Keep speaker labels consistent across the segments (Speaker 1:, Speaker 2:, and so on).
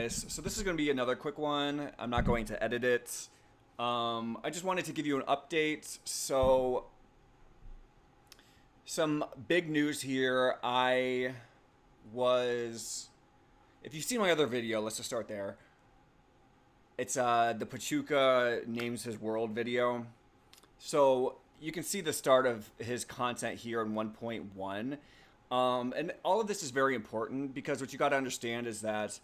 Speaker 1: guys. So this is going to be another quick one. I'm not going to edit it. I just wanted to give you an update. So some big news here. If you've seen my other video, let's just start there. It's the Pachuca names his world video. So you can see the start of his content here in 1.1. And all of this is very important because what you got to understand is that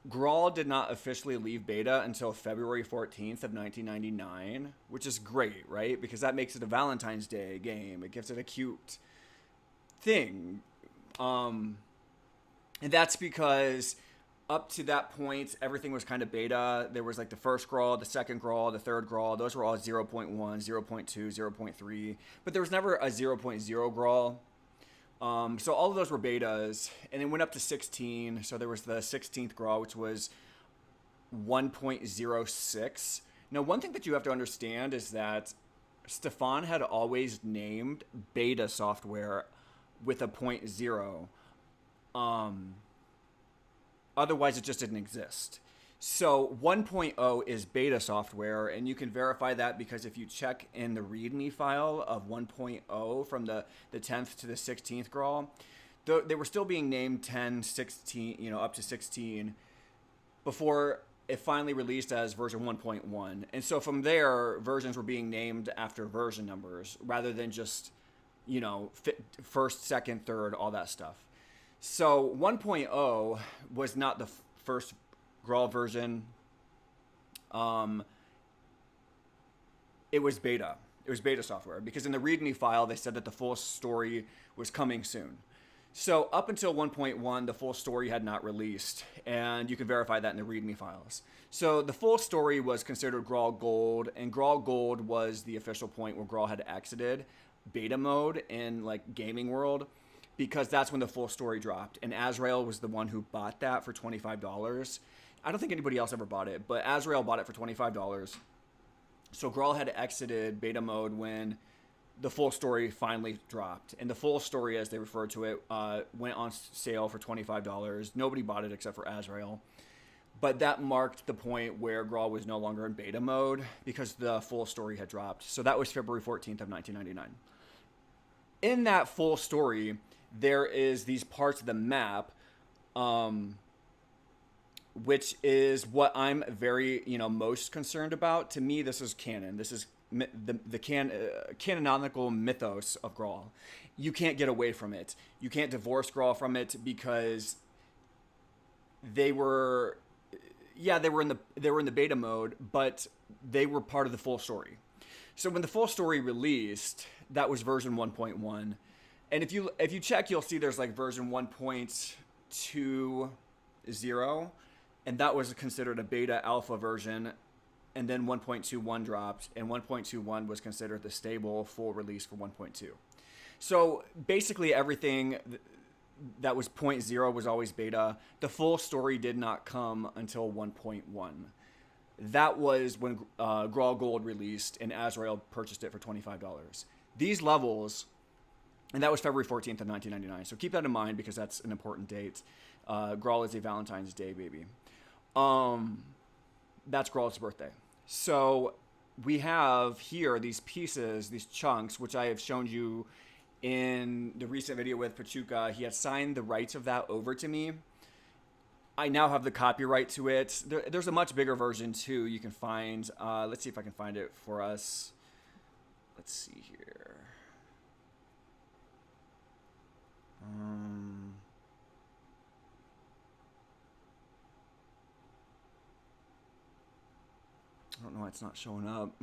Speaker 1: Graal did not officially leave beta until February 14th of 1999, which is great, right? Because that makes it a Valentine's Day game. It gives it a cute thing. And that's because up to that point, everything was kind of beta. There was like the first Graal, the second Graal, the third Graal. Those were all 0.1, 0.2, 0.3. But there was never a 0.0 Graal. So all of those were betas, and it went up to 16. So there was the 16th Graal, which was 1.06. Now, one thing that you have to understand is that Stefan had always named beta software with a 0.0. Otherwise, it just didn't exist. So 1.0 is beta software, and you can verify that because if you check in the README file of 1.0 from the 10th to the 16th Graal, they were still being named 10, 16, up to 16 before it finally released as version 1.1. And so from there, versions were being named after version numbers rather than just, first, second, third, all that stuff. So 1.0 was not the first Graal version. It was beta. It was beta software because in the README file they said that the full story was coming soon. So up until 1.1, the full story had not released, and you can verify that in the README files. So the full story was considered Graal Gold, and Graal Gold was the official point where Graal had exited beta mode in like gaming world, because that's when the full story dropped, and Azrael was the one who bought that for $25. I don't think anybody else ever bought it, but Azrael bought it for $25. So Graal had exited beta mode when the full story finally dropped. And the full story, as they refer to it, went on sale for $25. Nobody bought it except for Azrael. But that marked the point where Graal was no longer in beta mode because the full story had dropped. So that was February 14th of 1999. In that full story, there is these parts of the map, which is what I'm very, most concerned about. To me, this is canon. This is the canonical mythos of Graal. You can't get away from it. You can't divorce Graal from it because they were in the beta mode, but they were part of the full story. So when the full story released, that was version 1.1. And if you check, you'll see there's like version 1.20, and that was considered a beta alpha version. And then 1.21 dropped, and 1.21 was considered the stable full release for 1.2. So basically everything that was 0.0 was always beta. The full story did not come until 1.1. That was when Graal Gold released, and Azrael purchased it for $25. These levels, and that was February 14th of 1999. So keep that in mind because that's an important date. Graal is a Valentine's Day baby. That's Graal's birthday. So we have here these pieces, these chunks, which I have shown you in the recent video with Pachuca. He had signed the rights of that over to me. I now have the copyright to it. There's a much bigger version too you can find. Let's see if I can find it for us. Let's see here. I don't know why it's not showing up.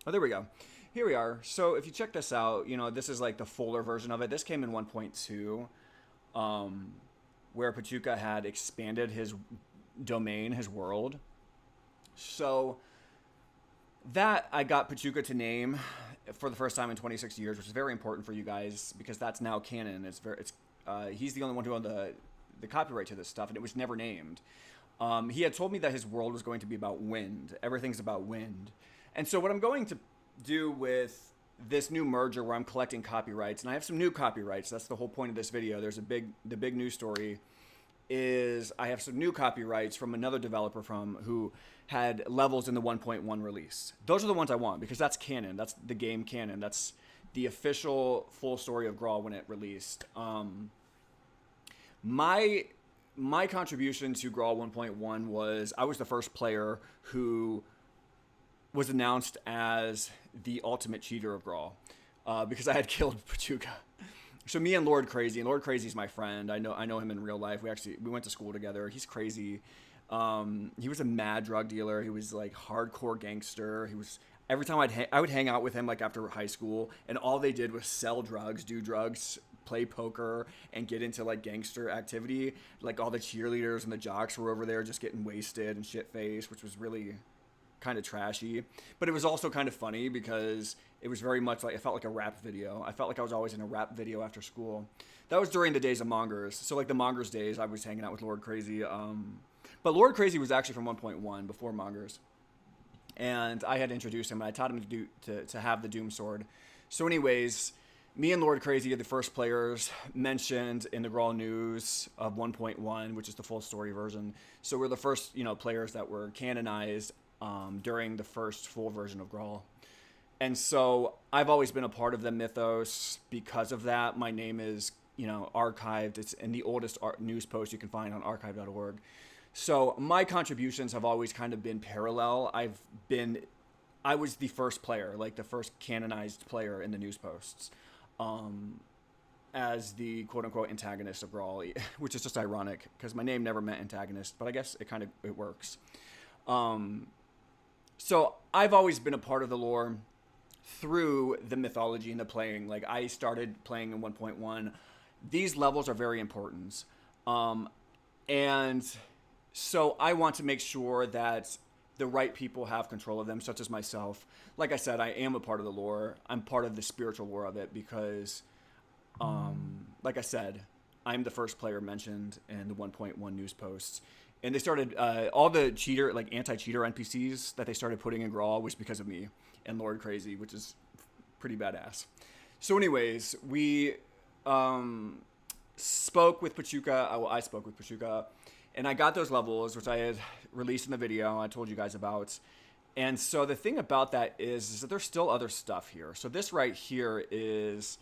Speaker 1: Oh, there we go. Here we are. So if you check this out, this is like the fuller version of it. This came in 1.2, where Pachuca had expanded his domain, his world. So that I got Pachuca to name for the first time in 26 years, which is very important for you guys because that's now canon. He's the only one who owned the copyright to this stuff, and it was never named. He had told me that his world was going to be about wind. Everything's about wind. And so what I'm going to do with this new merger where I'm collecting copyrights, and I have some new copyrights. That's the whole point of this video. There's the big news story is I have some new copyrights from another developer who had levels in the 1.1 release. Those are the ones I want because that's canon. That's the game canon. That's the official full story of Graal when it released. My contribution to Graal 1.1 was I was the first player who was announced as the ultimate cheater of Graal because I had killed Pachuca. So me and Lord Crazy, and Lord Crazy is my friend. I know him in real life. We went to school together. He's crazy. He was a mad drug dealer. He was like hardcore gangster. Every time I would hang out with him like after high school, and all they did was sell drugs, do drugs, play poker, and get into like gangster activity. Like all the cheerleaders and the jocks were over there just getting wasted and shit faced, which was really kind of trashy. But it was also kind of funny because it was very much like, it felt like a rap video. I felt like I was always in a rap video after school. That was during the days of Mongers. So like the Mongers days, I was hanging out with Lord Crazy. But Lord Crazy was actually from 1.1 before Mongers. And I had introduced him, and I taught him to have the Doom Sword. So anyways, me and Lord Crazy are the first players mentioned in the Graal news of 1.1, which is the full story version. So we're the first, players that were canonized during the first full version of Graal. And so I've always been a part of the mythos because of that. My name is, archived. It's in the oldest news post you can find on archive.org. So my contributions have always kind of been parallel. I was the first player, like the first canonized player in the news posts, as the quote unquote antagonist of Graal, which is just ironic because my name never meant antagonist, but I guess it works. So I've always been a part of the lore through the mythology and the playing. Like I started playing in 1.1. These levels are very important. And so I want to make sure that the right people have control of them, such as myself. Like I said, I am a part of the lore. I'm part of the spiritual lore of it because, like I said, I'm the first player mentioned in the 1.1 news posts. And they started, all the anti-cheater NPCs that they started putting in Graal was because of me and Lord Crazy, which is pretty badass. So anyways, we spoke with Pachuca. I spoke with Pachuca. And I got those levels, which I had released in the video I told you guys about. And so the thing about that is that there's still other stuff here. So this right here is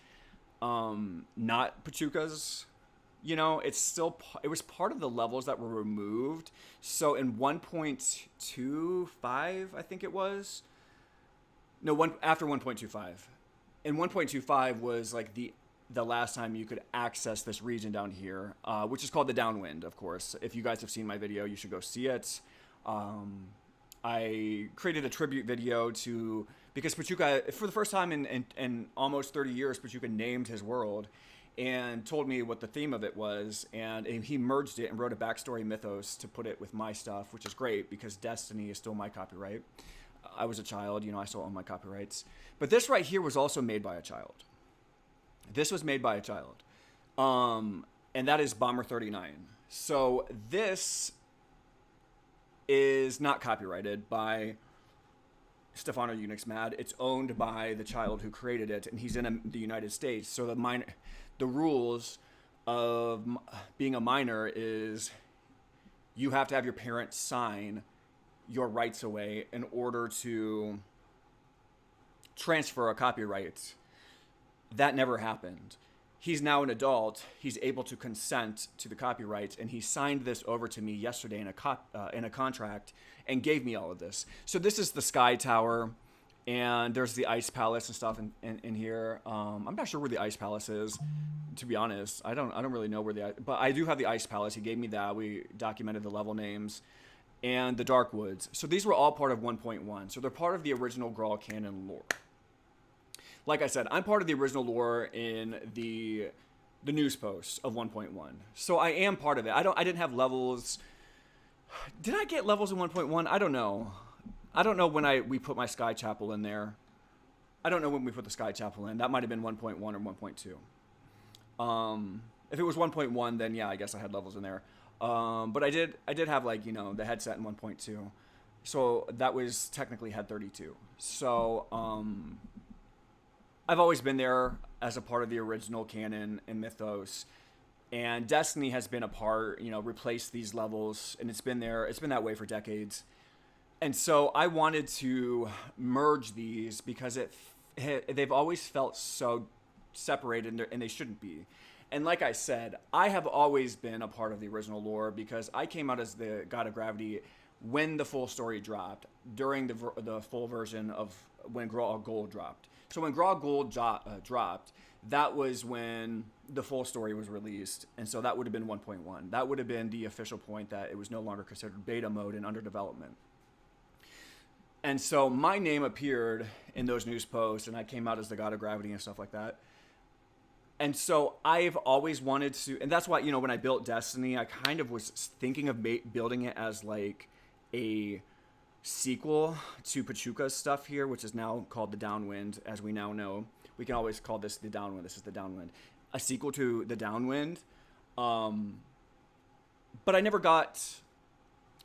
Speaker 1: not Pachuca's. It was part of the levels that were removed. So in 1.25, I think it was. No, after 1.25. In 1.25 was like the last time you could access this region down here, which is called the Downwind, of course. If you guys have seen my video, you should go see it. I created a tribute video because Pachuca, for the first time in almost 30 years, Pachuca named his world and told me what the theme of it was, and he merged it and wrote a backstory mythos to put it with my stuff, which is great because Destiny is still my copyright. I was a child, I still own my copyrights. But this right here was also made by a child. This was made by a child, and that is Bomber39. So this is not copyrighted by Stefano Unix Mad. It's owned by the child who created it, and he's in the United States. So the rules of being a minor is you have to have your parents sign your rights away in order to transfer a copyright. That never happened. He's now an adult. He's able to consent to the copyrights, and he signed this over to me yesterday in a contract and gave me all of this. So this is the Sky Tower, and there's the Ice Palace and stuff in here. I'm not sure where the Ice Palace is, to be honest. I don't really know but I do have the Ice Palace. He gave me that. We documented the level names and the Dark Woods. So these were all part of 1.1. So they're part of the original Graal canon lore. Like I said, I'm part of the original lore in the news posts of 1.1. So I am part of it. I didn't have levels. Did I get levels in 1.1? I don't know. I don't know when we put my Sky Chapel in there. I don't know when we put the Sky Chapel in. That might have been 1.1 or 1.2. If it was 1.1, then yeah, I guess I had levels in there. But I did have the headset in 1.2. So that was technically had 32. So I've always been there as a part of the original canon and mythos. And Destiny has been a part, replaced these levels, and it's been there. It's been that way for decades. And so I wanted to merge these because they've always felt so separated, and they shouldn't be. And like I said, I have always been a part of the original lore because I came out as the God of Gravity when the full story dropped, during the full version of when Graal Gold dropped. So when Graal Gold dropped, that was when the full story was released, and so that would have been 1.1. That would have been the official point that it was no longer considered beta mode and under development. And so my name appeared in those news posts, and I came out as the God of Gravity and stuff like that. And so I've always wanted to, and that's why, when I built Destiny, I kind of was thinking of building it as like a sequel to Pachuca's stuff here, which is now called the Downwind, as we now know. We can always call this the Downwind. This is the Downwind. A sequel to the Downwind. But I never got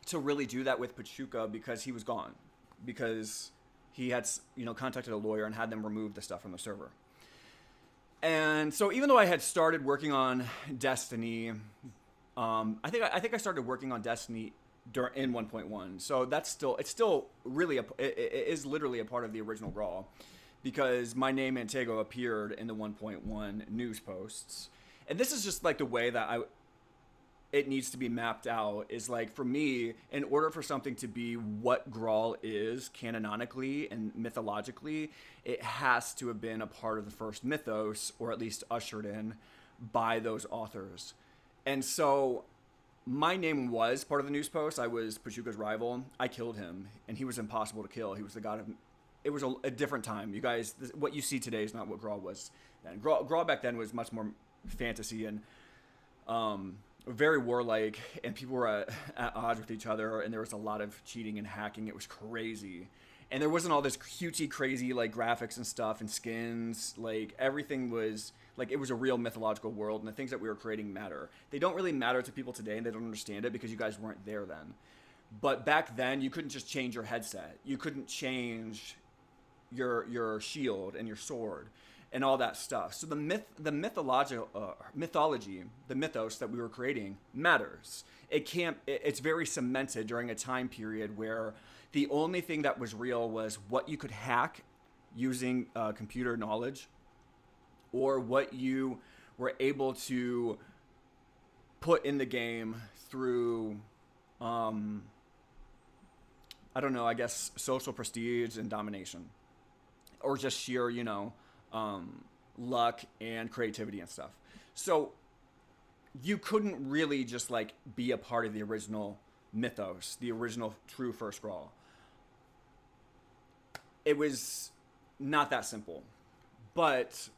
Speaker 1: to really do that with Pachuca because he was gone. Because he had, contacted a lawyer and had them remove the stuff from the server. And so even though I had started working on Destiny, I think I started working on Destiny in 1.1. So it's still really, it is literally a part of the original Graal. Because my name Antago appeared in the 1.1 news posts. And this is just like the way that it needs to be mapped out, is like, for me, in order for something to be what Graal is canonically and mythologically, it has to have been a part of the first mythos, or at least ushered in by those authors. And so my name was part of the news post. I was Pachuca's rival. I killed him, and he was impossible to kill. He was the god of... It was a different time. You guys, what you see today is not what Graal was then. Graal back then was much more fantasy and very warlike, and people were at odds with each other, and there was a lot of cheating and hacking. It was crazy. And there wasn't all this cutesy, crazy, like, graphics and stuff and skins. Like, everything was... Like, it was a real mythological world, and the things that we were creating matter. They don't really matter to people today, and they don't understand it because you guys weren't there then. But back then, you couldn't just change your headset. You couldn't change your shield and your sword and all that stuff. So the mythology, the mythos that we were creating matters. It's very cemented during a time period where the only thing that was real was what you could hack using computer knowledge, or what you were able to put in the game through I don't know, I guess social prestige and domination. Or just sheer, luck and creativity and stuff. So you couldn't really just like be a part of the original mythos, the original true first Graal. It was not that simple. But,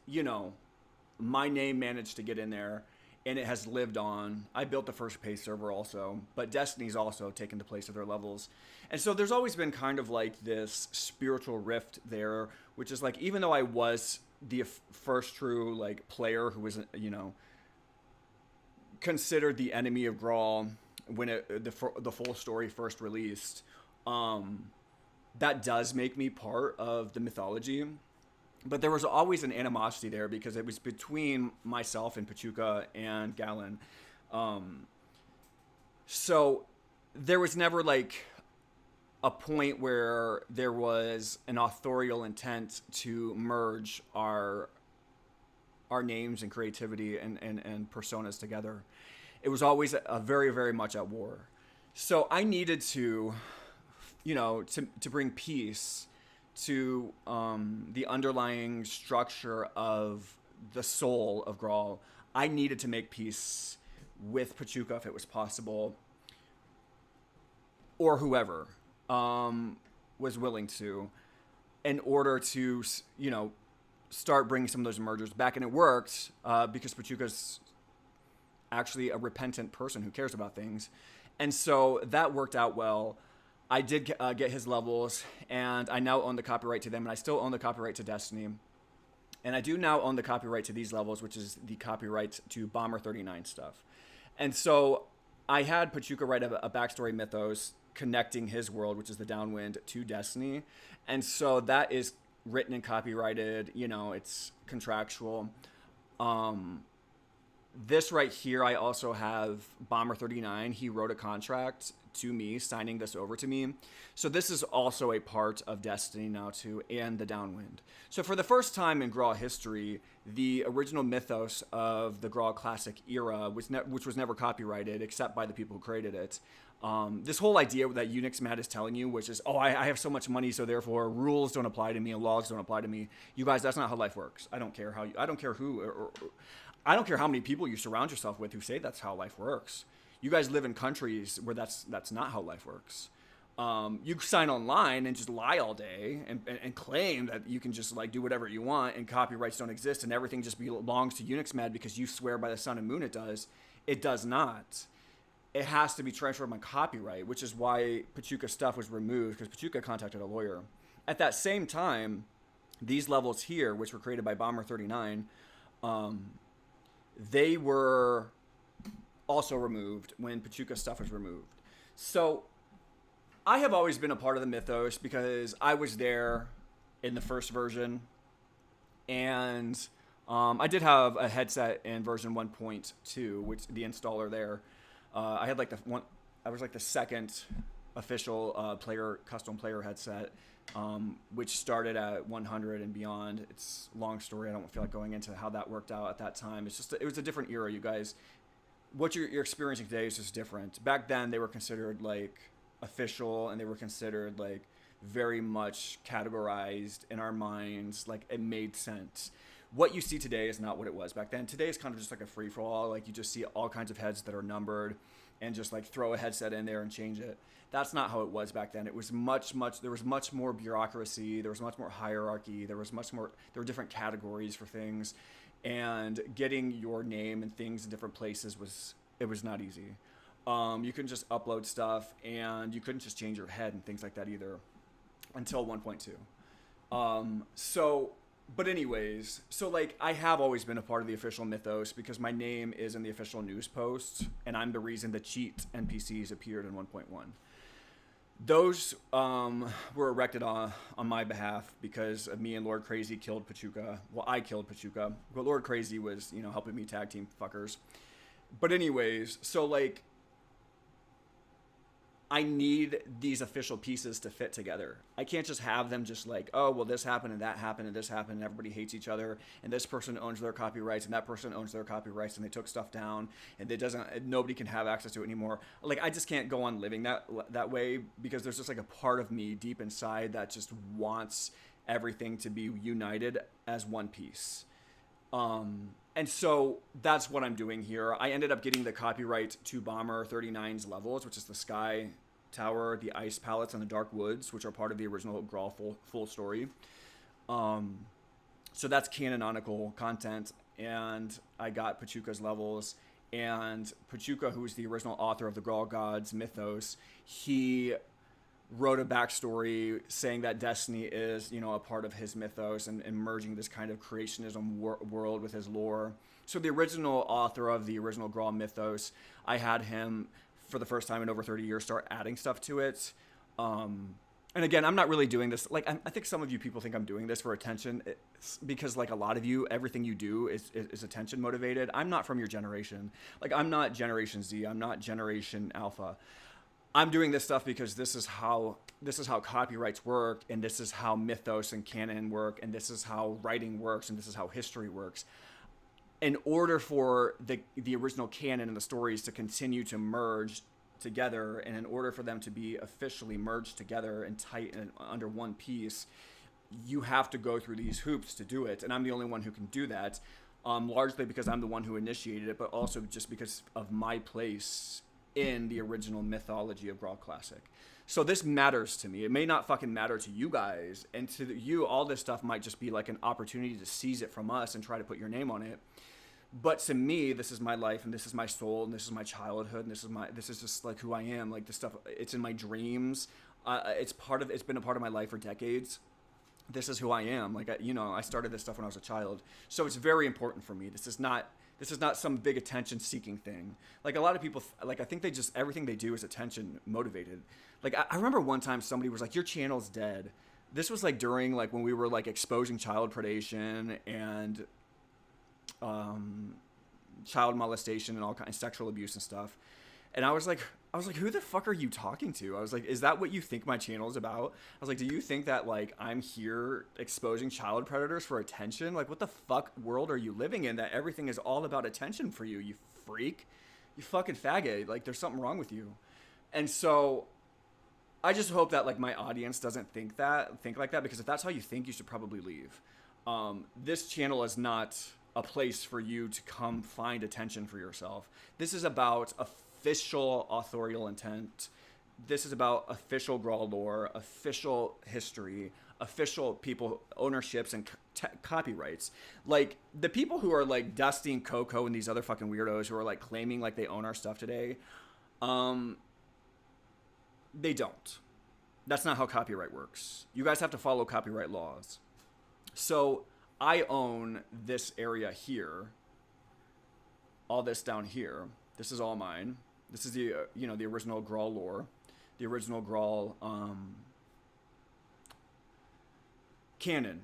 Speaker 1: my name managed to get in there, and it has lived on. I built the first pay server also, but Destiny's also taken the place of their levels. And so there's always been kind of like this spiritual rift there, which is like, even though I was the first true like player who was, considered the enemy of Graal when the full story first released, that does make me part of the mythology. But there was always an animosity there because it was between myself and Pachuca and Galen. So there was never like a point where there was an authorial intent to merge our names and creativity and personas together. It was always a very, very much at war. So I needed to, to bring peace to the underlying structure of the soul of Graal. I needed to make peace with Pachuca if it was possible, or whoever was willing to, in order to, start bringing some of those mergers back. And it worked because Pachuca's actually a repentant person who cares about things. And so that worked out well. I did get his levels, and I now own the copyright to them, and I still own the copyright to Destiny. And I do now own the copyright to these levels, which is the copyright to Bomber39 stuff. And so I had Pachuca write a backstory mythos connecting his world, which is the Downwind, to Destiny. And so that is written and copyrighted, it's contractual. This right here, I also have Bomber39. He wrote a contract to me, signing this over to me. So this is also a part of Destiny now too, and the Downwind. So for the first time in Graal history, the original mythos of the Graal Classic era, which was never copyrighted except by the people who created it. This whole idea that Unix Matt is telling you, which is, oh, I have so much money, so therefore rules don't apply to me and laws don't apply to me. You guys, that's not how life works. I don't care how you, I don't care who, or I don't care how many people you surround yourself with who say that's how life works. You guys live in countries where that's not how life works. You sign online and just lie all day and claim that you can just like do whatever you want and copyrights don't exist and everything just belongs to Unix Med because you swear by the sun and moon it does. It does not. It has to be transferred by copyright, which is why Pachuca stuff was removed because Pachuca contacted a lawyer. At that same time, these levels here, which were created by Bomber39, they were also removed when Pachuca stuff was removed. So I have always been a part of the mythos because I was there in the first version, and I did have a headset in version 1.2, which the installer there. I had like I was like the second official custom player headset, which started at 100 and beyond. It's a long story. I don't feel like going into how that worked out at that time. It's just it was a different era, you guys. What you're experiencing today is just different. Back then, they were considered like official, and they were considered like very much categorized in our minds. Like it made sense. What you see today is not what it was back then. Today is kind of just like a free for all. Like you just see all kinds of heads that are numbered, and just like throw a headset in there and change it. That's not how it was back then. It was there was much more bureaucracy. There was much more hierarchy. There were different categories for things. And getting your name and things in different places was not easy. You couldn't just upload stuff, and you couldn't just change your head and things like that either until 1.2. But anyways, so like I have always been a part of the official mythos because my name is in the official news posts, and I'm the reason the cheat NPCs appeared in 1.1. Those were erected on my behalf because of me and Lord Crazy killed Pachuca. Well, I killed Pachuca, but Lord Crazy was, helping me tag team fuckers. But anyways, so like I need these official pieces to fit together. I can't just have them just like, oh, well, this happened and that happened and this happened and everybody hates each other and this person owns their copyrights and that person owns their copyrights and they took stuff down and nobody can have access to it anymore. Like, I just can't go on living that way because there's just like a part of me deep inside that just wants everything to be united as one piece. And so that's what I'm doing here. I ended up getting the copyright to Bomber39's levels, which is the Sky Tower, the Ice Palettes, and the Dark Woods, which are part of the original Graal full story. So that's canonical content, and I got Pachuca's levels. And Pachuca, who is the original author of the Graal Gods mythos, he wrote a backstory saying that Destiny is, a part of his mythos and merging this kind of creationism world with his lore. So the original author of the original Graal mythos, I had him for the first time in over 30 years start adding stuff to it. And again, I'm not really doing this. Like, I think some of you people think I'm doing this for attention. It's because like a lot of you, everything you do is attention motivated. I'm not from your generation. Like, I'm not Generation Z. I'm not Generation Alpha. I'm doing this stuff because this is how copyrights work, and this is how mythos and canon work, and this is how writing works, and this is how history works. In order for the original canon and the stories to continue to merge together, and in order for them to be officially merged together and tight and under one piece, you have to go through these hoops to do it. And I'm the only one who can do that, largely because I'm the one who initiated it, but also just because of my place in the original mythology of Graal Classic. So this matters to me. It may not fucking matter to you guys, and to you, all this stuff might just be like an opportunity to seize it from us and try to put your name on it. But to me, this is my life, and this is my soul, and this is my childhood, and this is just like who I am. Like, this stuff, it's in my dreams. It's been a part of my life for decades. This is who I am. Like, I started this stuff when I was a child, so it's very important for me. This is not some big attention-seeking thing. Like, a lot of people, like, I think everything they do is attention-motivated. Like, I remember one time somebody was like, your channel's dead. This was, like, during, like, when we were, like, exposing child predation and, child molestation and all kinds of sexual abuse and stuff. And I was like, who the fuck are you talking to? I was like, is that what you think my channel is about? I was like, do you think that like I'm here exposing child predators for attention? Like, what the fuck world are you living in that everything is all about attention for you? You freak, you fucking faggot. Like, there's something wrong with you. And so I just hope that like my audience doesn't think like that, because if that's how you think, you should probably leave. This channel is not a place for you to come find attention for yourself. This is about official authorial intent. This is about official Graal lore, official history, official people ownerships and copyrights. Like the people who are like Dusty and Coco and these other fucking weirdos who are like claiming like they own our stuff today, they don't. That's not how copyright works. You guys have to follow copyright laws. So I own this area here, all this down here. This is all mine. This is the the original Graal lore, the original Graal canon,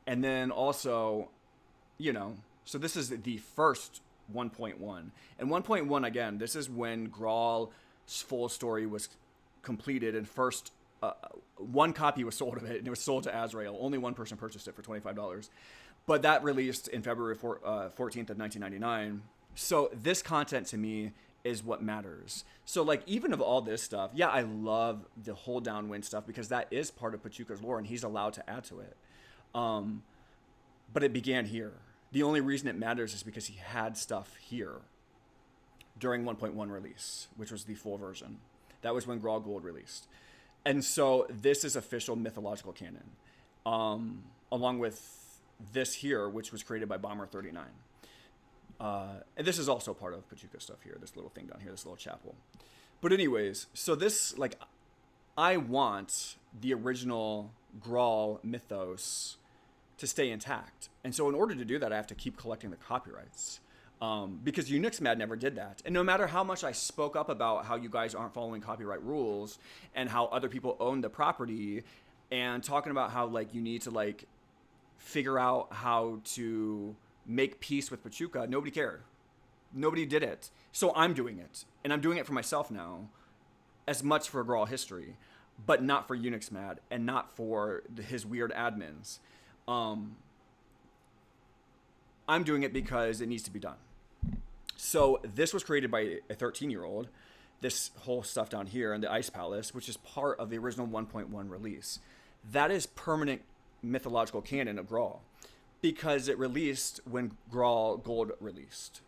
Speaker 1: and then also, so this is the first 1.1, and 1.1 again. This is when Graal's full story was completed, and first one copy was sold of it, and it was sold to Azrael. Only one person purchased it for $25, but that released in February 14th of 1999. So this content to me is what matters. So like even of all this stuff, yeah, I love the whole downwind stuff because that is part of Pachuca's lore and he's allowed to add to it. But it began here. The only reason it matters is because he had stuff here during 1.1 release, which was the full version. That was when Graal Gold released. And so this is official mythological canon, along with this here, which was created by Bomber39. And this is also part of Pachuca stuff here, this little thing down here, this little chapel. But anyways, so this, like, I want the original Graal mythos to stay intact. And so in order to do that, I have to keep collecting the copyrights. Because Unixmad never did that. And no matter how much I spoke up about how you guys aren't following copyright rules and how other people own the property and talking about how, like, you need to, like, figure out how to make peace with Pachuca, nobody cared. Nobody did it. So I'm doing it. And I'm doing it for myself now, as much for Graal history, but not for Unixmad and not for his weird admins. I'm doing it because it needs to be done. So this was created by a 13-year-old, this whole stuff down here in the Ice Palace, which is part of the original 1.1 release. That is permanent mythological canon of Graal, because it released when Graal Gold released.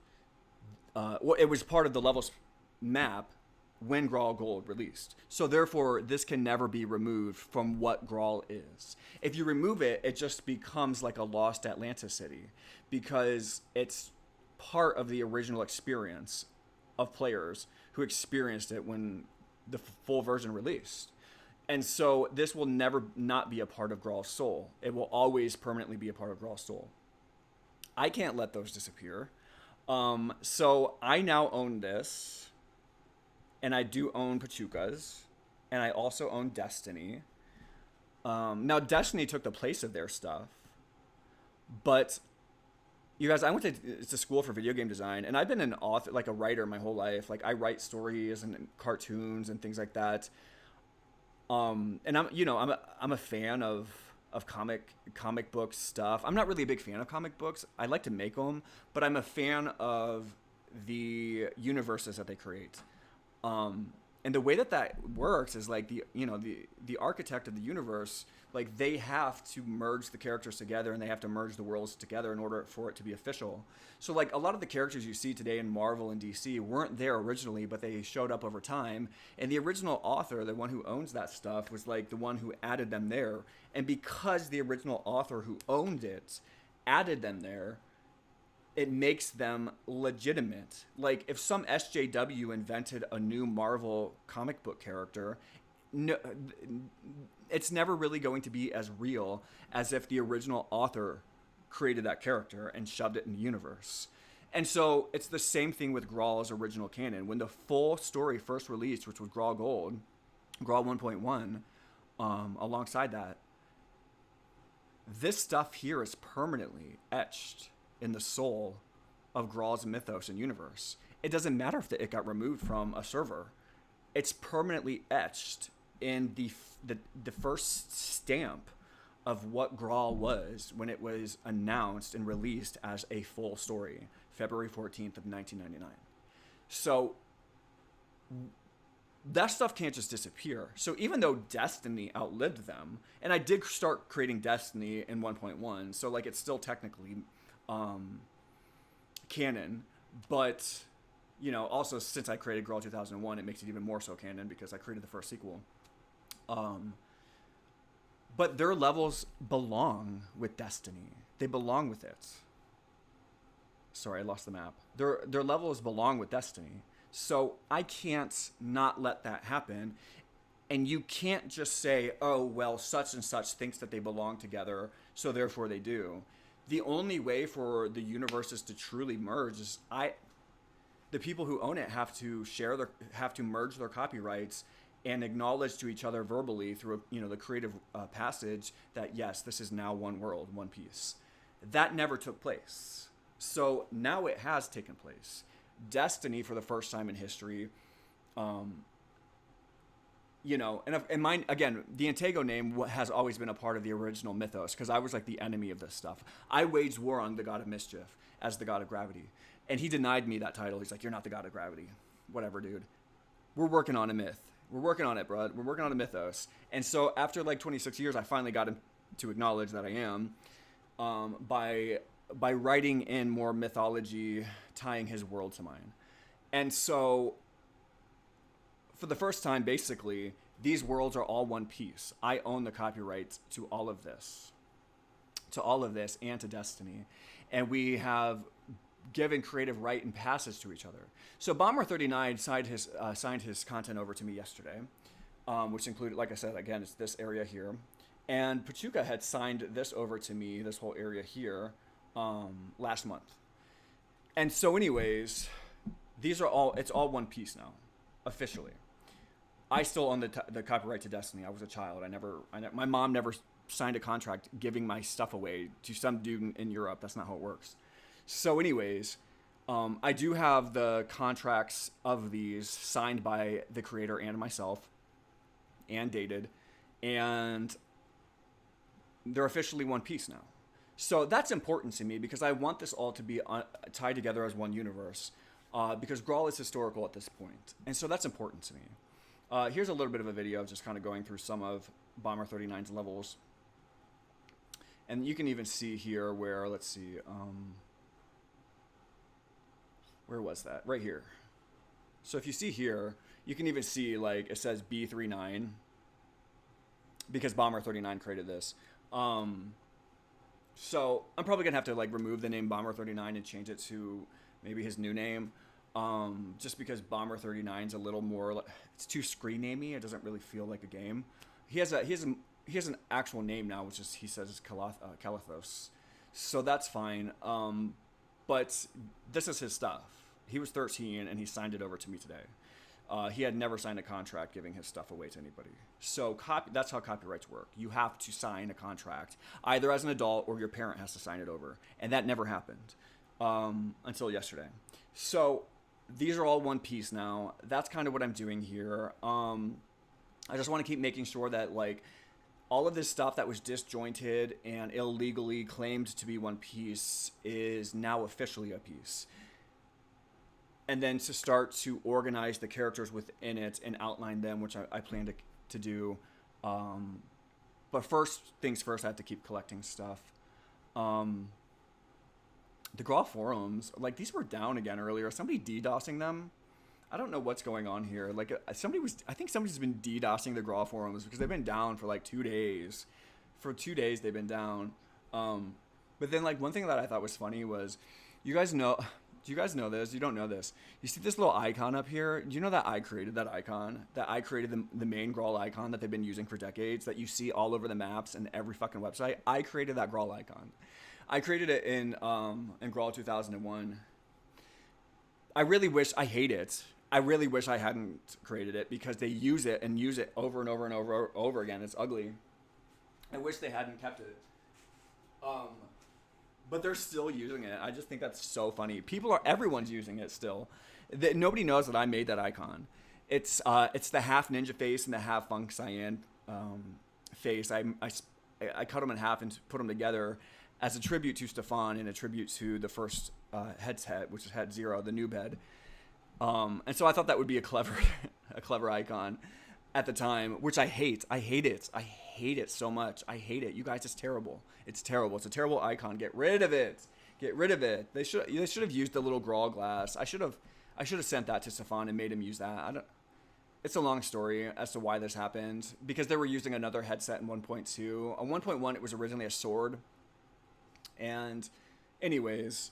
Speaker 1: It was part of the levels map when Graal Gold released. So therefore, this can never be removed from what Graal is. If you remove it, it just becomes like a lost Atlantis city, because it's part of the original experience of players who experienced it when the full version released. And so this will never not be a part of Graal's soul. It will always permanently be a part of Graal's soul. I can't let those disappear. So I now own this, and I do own Pachuca's, and I also own Destiny. Now Destiny took the place of their stuff, but you guys, I went to school for video game design, and I've been an author, like a writer, my whole life. Like I write stories and cartoons and things like that. And I'm a fan of comic book stuff. I'm not really a big fan of comic books. I like to make them, but I'm a fan of the universes that they create. And the way that works is like the architect of the universe, like they have to merge the characters together and they have to merge the worlds together in order for it to be official. So like a lot of the characters you see today in Marvel and DC weren't there originally, but they showed up over time. And the original author, the one who owns that stuff, was like the one who added them there. And because the original author who owned it added them there, it makes them legitimate. Like if some SJW invented a new Marvel comic book character, no, it's never really going to be as real as if the original author created that character and shoved it in the universe. And so it's the same thing with Graal's original canon. When the full story first released, which was Graal Gold, Graal 1.1, alongside that, this stuff here is permanently etched in the soul of Graal's mythos and universe. It doesn't matter if it got removed from a server. It's permanently etched in the first stamp of what Graal was when it was announced and released as a full story, February 14th of 1999. So that stuff can't just disappear. So even though Destiny outlived them, and I did start creating Destiny in 1.1, so like it's still technically canon, but you know, also since I created Graal 2001, it makes it even more so canon because I created the first sequel. But their levels belong with Destiny. They belong with it. Sorry, I lost the map. Their levels belong with Destiny. So I can't not let that happen. And you can't just say, oh, well, such and such thinks that they belong together, so therefore they do. The only way for the universes to truly merge is the people who own it have to merge their copyrights and acknowledge to each other verbally through the creative passage that yes, this is now one world, one piece. That never took place. So now it has taken place. Destiny, for the first time in history, and mine again, the Antago name has always been a part of the original mythos because I was like the enemy of this stuff. I waged war on the god of mischief as the god of gravity, and he denied me that title. He's like, "You're not the god of gravity." Whatever, dude. We're working on a myth. We're working on it, bro. We're working on a mythos. And so after like 26 years, I finally got him to acknowledge that I am by writing in more mythology, tying his world to mine. And so for the first time, basically, these worlds are all one piece. I own the copyrights to all of this and to Destiny. And we have given creative right and passage to each other. So Bomber39 signed his content over to me yesterday, which included, like I said, again, it's this area here. And Pachuca had signed this over to me, this whole area here, last month. And so anyways, it's all one piece now, officially. I still own the copyright to Destiny. I was a child. My mom never signed a contract giving my stuff away to some dude in Europe. That's not how it works. So anyways, I do have the contracts of these signed by the creator and myself and dated, and they're officially one piece now. So that's important to me because I want this all to be tied together as one universe, because Graal is historical at this point. And so that's important to me. Here's a little bit of a video of just kind of going through some of Bomber39's levels. And you can even see here where, let's see, where was that? Right here. So if you see here, you can even see like it says B39 because Bomber39 created this. So I'm probably gonna have to like remove the name Bomber39 and change it to maybe his new name. Just because Bomber39 is a little more, it's too screen namey. It doesn't really feel like a game. He has an actual name now, which is, he says, is Calathos. So that's fine. But this is his stuff. He was 13 and he signed it over to me today. He had never signed a contract giving his stuff away to anybody. So that's how copyrights work. You have to sign a contract either as an adult or your parent has to sign it over. And that never happened until yesterday. So these are all one piece now. That's kind of what I'm doing here. I just want to keep making sure that like all of this stuff that was disjointed and illegally claimed to be one piece is now officially a piece. And then to start to organize the characters within it and outline them, which I plan to do. But first things first, I have to keep collecting stuff. The Graal forums, like these were down again earlier. Somebody DDoSing them. I don't know what's going on here. Like I think somebody's been DDoSing the Graal forums because they've been down for like 2 days. For 2 days they've been down. But then like one thing that I thought was funny was, do you guys know this? You don't know this. You see this little icon up here? Do you know that I created that icon? That I created the main Graal icon that they've been using for decades that you see all over the maps and every fucking website? I created that Graal icon. I created it in Graal 2001. I hate it. I really wish I hadn't created it because they use it over and over and over again. It's ugly. I wish they hadn't kept it. But they're still using it. I just think that's so funny. Everyone's using it still. Nobody knows that I made that icon. It's the half ninja face and the half funk cyan face. I cut them in half and put them together as a tribute to Stefan and a tribute to the first headset, which is Head Zero, the noob head. And so I thought that would be a clever a clever icon at the time, which I hate. I hate it. I hate it so much. I hate it. You guys, it's terrible. It's terrible. It's a terrible icon. Get rid of it. Get rid of it. They should have used the little Graal glass. I should have sent that to Stefan and made him use that. It's a long story as to why this happened, because they were using another headset in 1.2. On 1.1, it was originally a sword. And anyways,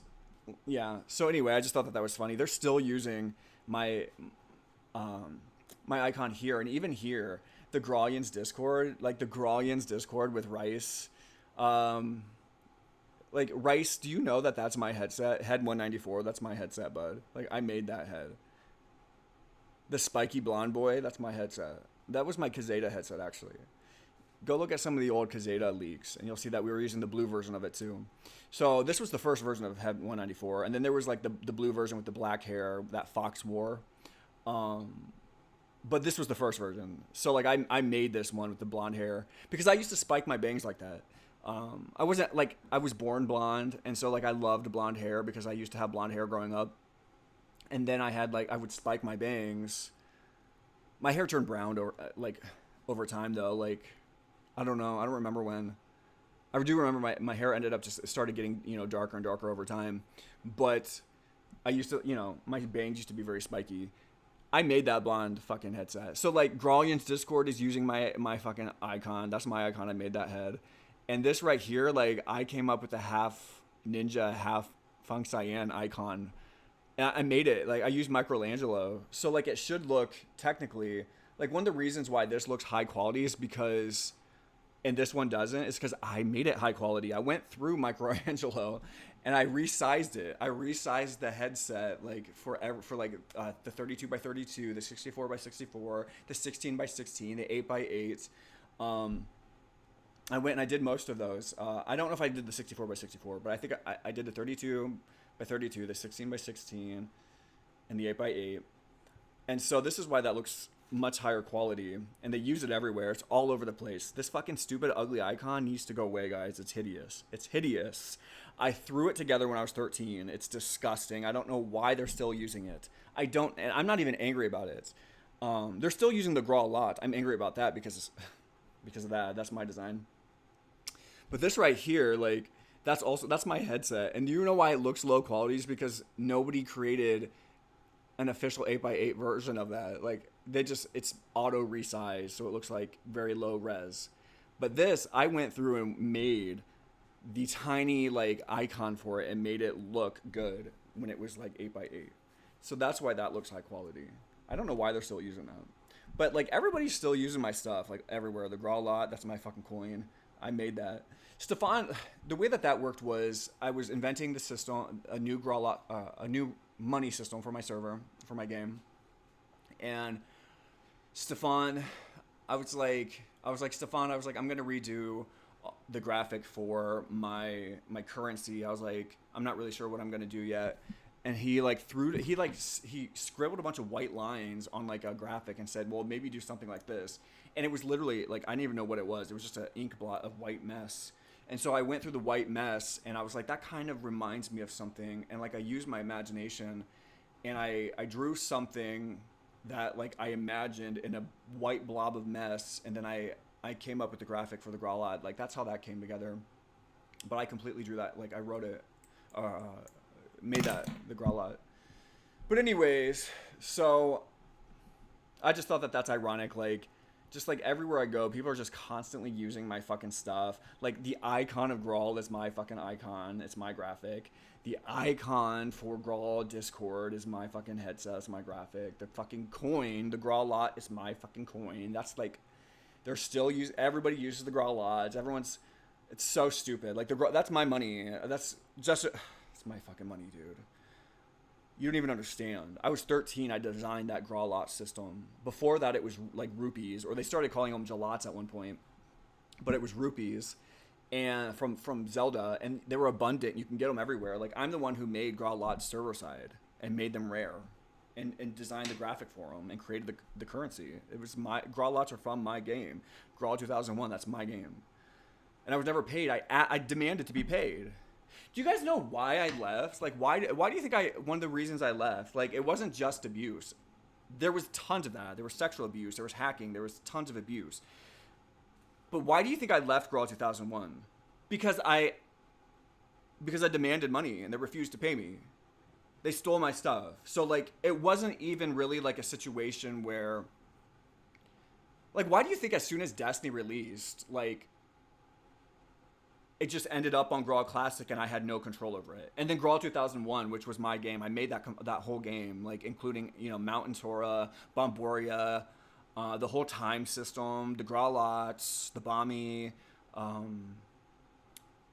Speaker 1: yeah. So anyway, I just thought that was funny. They're still using my my icon here, and even here, the Graalians Discord, like the Graalians Discord with Rice. Like, Rice, do you know that that's my headset? Head 194, that's my headset, bud. Like, I made that head. The spiky blonde boy, that's my headset. That was my Kazeta headset, actually. Go look at some of the old Kazeta leaks, and you'll see that we were using the blue version of it, too. So, this was the first version of Head 194, and then there was, like, the blue version with the black hair that Fox wore. But this was the first version. So, like, I made this one with the blonde hair, because I used to spike my bangs like that. I wasn't, like, I was born blonde, and so, like, I loved blonde hair because I used to have blonde hair growing up. And then I had, like, I would spike my bangs. My hair turned brown, over time, though. Like, I don't know. I don't remember when. I do remember my hair ended up just started getting, darker and darker over time. But I used to, my bangs used to be very spiky. I made that blonde fucking headset. So, like, Graalian's Discord is using my fucking icon. That's my icon. I made that head. And this right here, like, I came up with the half ninja, half funk cyan icon. And I made it. Like, I used Michelangelo. So, like, it should look, technically, like, one of the reasons why this looks high quality is because, and this one doesn't, is because I made it high quality. I went through Michelangelo and I resized it. I resized the headset, like, for the 32 by 32, the 64 by 64, the 16 by 16, the 8 by 8. I went and I did most of those. I don't know if I did the 64 by 64, but I think I did the 32 by 32, the 16 by 16, and the 8 by 8. And so this is why that looks much higher quality. And they use it everywhere. It's all over the place. This fucking stupid, ugly icon needs to go away, guys. It's hideous. It's hideous. I threw it together when I was 13. It's disgusting. I don't know why they're still using it. And I'm not even angry about it. They're still using the Graal a lot. I'm angry about that because of that. That's my design. But this right here, like, that's my headset. And do you know why it looks low quality? Is because nobody created an official 8x8 version of that. Like, it's auto resize, so it looks like very low res. But this, I went through and made the tiny, like, icon for it and made it look good when it was like 8x8. So that's why that looks high quality. I don't know why they're still using that. But, like, everybody's still using my stuff, like, everywhere. The Graal lot, that's my fucking coin. I made that. Stefan, the way that worked was I was inventing the system, a new Graal lot, a new money system for my server, for my game. And Stefan, I was like, Stefan, I'm going to redo the graphic for my currency. I was like, I'm not really sure what I'm going to do yet. And he scribbled a bunch of white lines on, like, a graphic and said, well, maybe do something like this. And it was literally, like, I didn't even know what it was. It was just an ink blot of white mess. And so I went through the white mess and I was like, that kind of reminds me of something. And, like, I used my imagination and I drew something that, like, I imagined in a white blob of mess. And then I came up with the graphic for the Graal lot. Like, that's how that came together. But I completely drew that. Like, I wrote it, made that the Graal lot. But anyways, so I just thought that's ironic. Like, just, like, everywhere I go, people are just constantly using my fucking stuff. Like, the icon of Graal is my fucking icon. It's my graphic. The icon for Graal Discord is my fucking headset. It's my graphic. The fucking coin, the Graal lot, is my fucking coin. That's, like, everybody uses the Graal lots. It's so stupid. Like, that's my money. It's my fucking money, dude. You don't even understand. I was 13. I designed that Graal lot system. Before that, it was like rupees, or they started calling them jalats at one point, but it was rupees. and from Zelda, and they were abundant. You can get them everywhere. Like, I'm the one who made Graal lots server side and made them rare, and designed the graphic for them and created the currency. It was my Graal lots are from my game, Graal 2001. That's my game, and I was never paid. I demanded to be paid. Do you guys know why I left? Like, why do you think one of the reasons I left? Like, it wasn't just abuse. There was tons of that. There was sexual abuse. There was hacking. There was tons of abuse. But why do you think I left Graal 2001? Because I demanded money and they refused to pay me. They stole my stuff. So, like, it wasn't even really like a situation where, like, why do you think as soon as Destiny released, like, it just ended up on Graal Classic and I had no control over it? And then Graal 2001, which was my game, I made that whole game, like, including, you know, Mountain Tora, Bomboria, the whole time system, the Graal lots, the Bomby.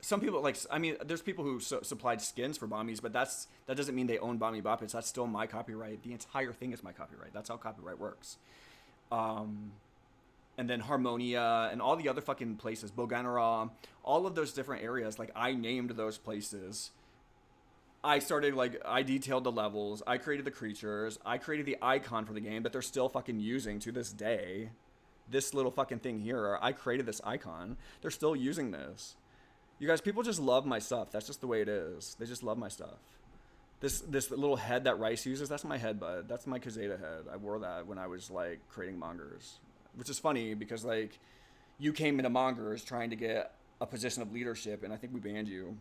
Speaker 1: Some people, like, I mean, there's people who supplied skins for Bombies, but that doesn't mean they own Bomby Boppets. That's still my copyright. The entire thing is my copyright. That's how copyright works. And then Harmonia and all the other fucking places, Boganara, all of those different areas, like, I named those places. I detailed the levels, I created the creatures, I created the icon for the game that they're still fucking using to this day. This little fucking thing here, I created this icon. They're still using this. You guys, people just love my stuff. That's just the way it is. They just love my stuff. This little head that Rice uses, that's my head bud. That's my Kazeta head. I wore that when I was, like, creating mongers. Which is funny because, like, you came into mongers trying to get a position of leadership, and I think we banned you.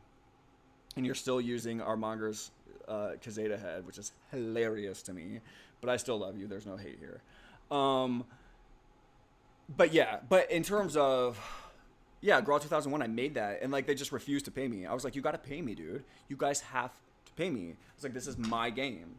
Speaker 1: And you're still using our mongers Kazeta head, which is hilarious to me. But I still love you. There's no hate here. But yeah, but in terms of, yeah, Graal 2001, I made that, and, like, they just refused to pay me. I was like, you got to pay me, dude. You guys have to pay me. I was like, this is my game.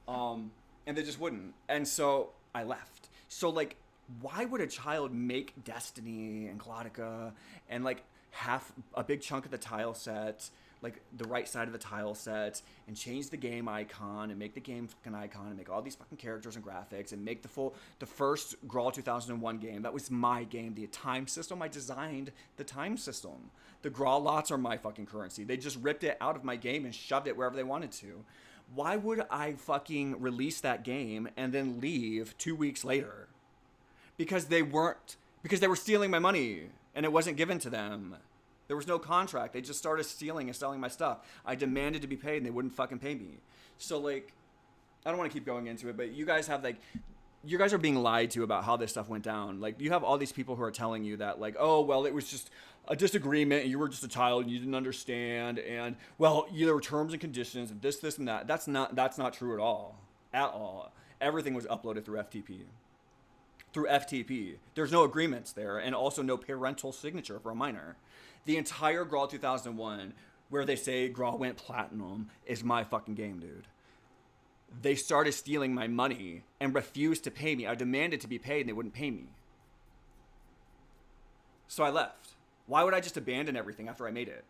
Speaker 1: And they just wouldn't. And so I left. So, like, why would a child make Destiny and Gladica and, like, half a big chunk of the tile set, like the right side of the tile set, and change the game icon and make the game fucking icon and make all these fucking characters and graphics and make the first Graal 2001 game? That was my game. The time system, I designed the time system. The Graal lots are my fucking currency. They just ripped it out of my game and shoved it wherever they wanted to. Why would I fucking release that game and then leave 2 weeks later? Because they were stealing my money and it wasn't given to them. There was no contract. They just started stealing and selling my stuff. I demanded to be paid and they wouldn't fucking pay me. So, like, I don't want to keep going into it, but you guys are being lied to about how this stuff went down. Like, you have all these people who are telling you that, like, oh, well, it was just a disagreement and you were just a child and you didn't understand, and, well, there were terms and conditions and this and that. That's not true at all. At all. Everything was uploaded through FTP. There's no agreements there, and also no parental signature for a minor. The entire Graal 2001, where they say Graal went platinum, is my fucking game, dude. They started stealing my money and refused to pay me. I demanded to be paid and they wouldn't pay me. So I left. Why would I just abandon everything after I made it?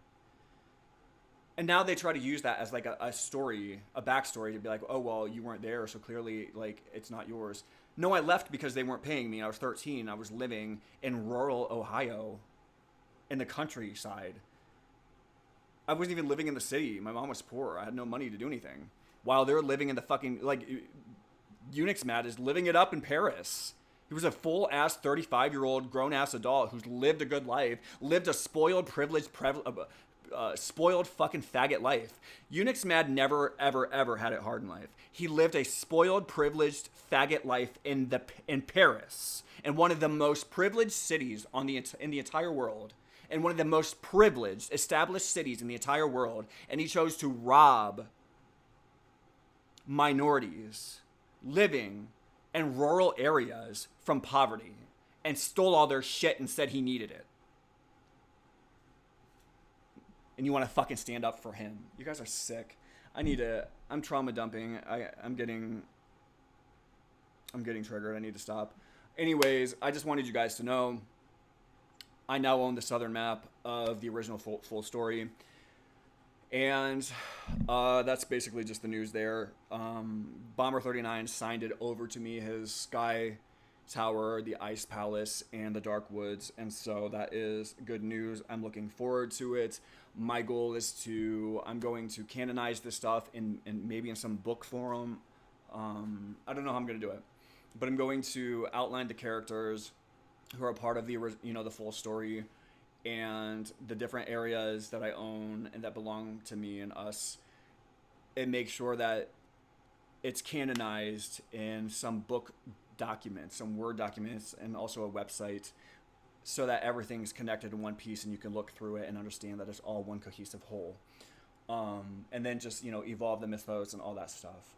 Speaker 1: And now they try to use that as, like, a story, a backstory, to be like, oh, well, you weren't there, so clearly, like, it's not yours. No, I left because they weren't paying me. I was 13. I was living in rural Ohio, in the countryside. I wasn't even living in the city. My mom was poor. I had no money to do anything. While they're living in the fucking, like, Unix Mad is living it up in Paris. He was a full-ass 35-year-old grown-ass adult who's lived a good life, lived a spoiled, privileged, spoiled fucking faggot life. Unix Mad never, ever, ever had it hard in life. He lived a spoiled, privileged faggot life in Paris, in one of the most privileged cities in the entire world, and one of the most privileged established cities in the entire world, and he chose to rob minorities living in rural areas from poverty and stole all their shit and said he needed it. And you want to fucking stand up for him. You guys are sick. I'm trauma dumping. I'm getting triggered. I need to stop. Anyways, I just wanted you guys to know I now own the southern map of the original full story. And that's basically just the news there. Bomber39 signed it over to me, his Sky Tower, the Ice Palace, and the Dark Woods. And so that is good news. I'm looking forward to it. My goal is I'm going to canonize this stuff in maybe in some book form. I don't know how I'm going to do it, but I'm going to outline the characters who are part of the full story, and the different areas that I own and that belong to me and us, and make sure that it's canonized in some book documents, some Word documents, and also a website, so that everything's connected in one piece and you can look through it and understand that it's all one cohesive whole. And then just, evolve the mythos and all that stuff.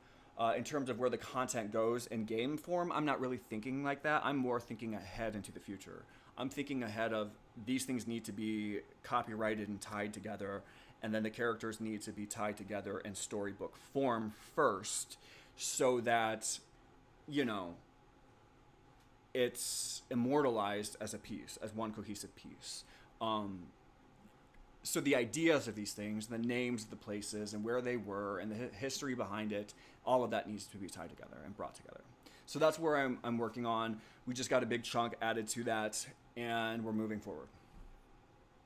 Speaker 1: In terms of where the content goes in game form, I'm not really thinking like that. I'm more thinking ahead into the future. I'm thinking ahead of these things need to be copyrighted and tied together, and then the characters need to be tied together in storybook form first, so that, it's immortalized as a piece, as one cohesive piece. So the ideas of these things, the names of the places and where they were and the history behind it, all of that needs to be tied together and brought together. So that's where I'm working on. We just got a big chunk added to that, and we're moving forward.